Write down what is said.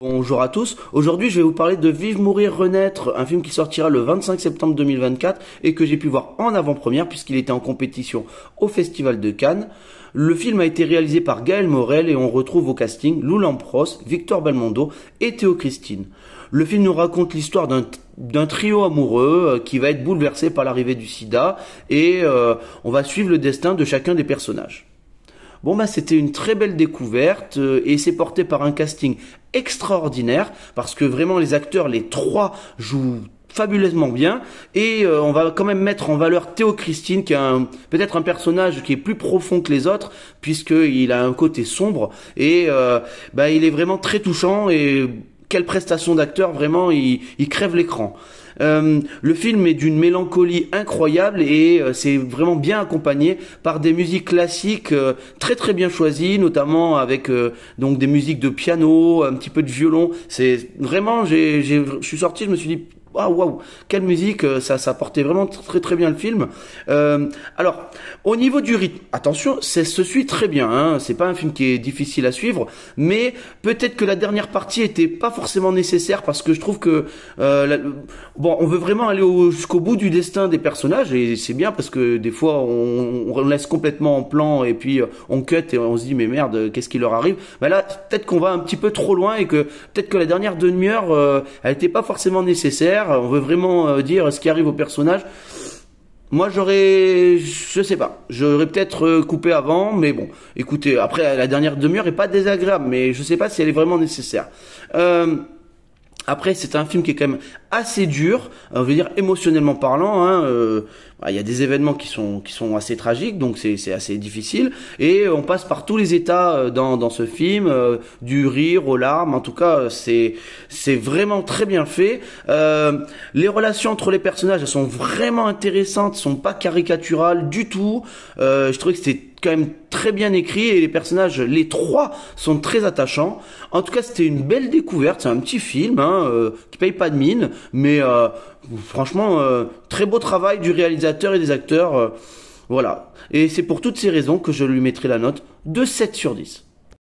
Bonjour à tous, aujourd'hui je vais vous parler de Vive Mourir Renaître, un film qui sortira le 25 septembre 2024 et que j'ai pu voir en avant-première puisqu'il était en compétition au Festival de Cannes. Le film a été réalisé par Gaël Morel et on retrouve au casting Lou Lampros, Victor Belmondo et Théo Christine. Le film nous raconte l'histoire d'un trio amoureux qui va être bouleversé par l'arrivée du sida et on va suivre le destin de chacun des personnages. Bon bah c'était une très belle découverte et c'est porté par un casting extraordinaire parce que vraiment les acteurs, les trois jouent fabuleusement bien et on va quand même mettre en valeur Théo Christine qui a peut-être un personnage qui est plus profond que les autres puisqu'il a un côté sombre et il est vraiment très touchant et quelle prestation d'acteur, vraiment il crève l'écran. Le film est d'une mélancolie incroyable et c'est vraiment bien accompagné par des musiques classiques très très bien choisies, notamment avec donc des musiques de piano, un petit peu de violon. C'est vraiment, je suis sorti, je me suis dit ah waouh, quelle musique, ça portait vraiment très très bien le film. Alors, au niveau du rythme, attention, ça se suit très bien, hein, c'est pas un film qui est difficile à suivre, mais peut-être que la dernière partie était pas forcément nécessaire parce que je trouve que on veut vraiment aller jusqu'au bout du destin des personnages et c'est bien parce que des fois on laisse complètement en plan et puis on cut et on se dit mais merde, qu'est-ce qui leur arrive? Ben là, peut-être qu'on va un petit peu trop loin et que peut-être que la dernière demi-heure elle était pas forcément nécessaire. On veut vraiment dire ce qui arrive au personnage. Moi je sais pas, j'aurais peut-être coupé avant, mais bon, écoutez, après la dernière demi-heure est pas désagréable, mais je sais pas si elle est vraiment nécessaire. Après, c'est un film qui est quand même assez dur, on veut dire émotionnellement parlant. Il y a des événements qui sont assez tragiques, donc c'est assez difficile. Et on passe par tous les états dans ce film, du rire aux larmes. En tout cas, c'est vraiment très bien fait. Les relations entre les personnages, elles sont vraiment intéressantes, sont pas caricaturales du tout. Je trouvais que c'était quand même très bien écrit et les personnages, les trois, sont très attachants. En tout cas, c'était une belle découverte. C'est un petit film qui paye pas de mine, mais franchement, très beau travail du réalisateur et des acteurs. Voilà. Et c'est pour toutes ces raisons que je lui mettrai la note de 7 sur 10.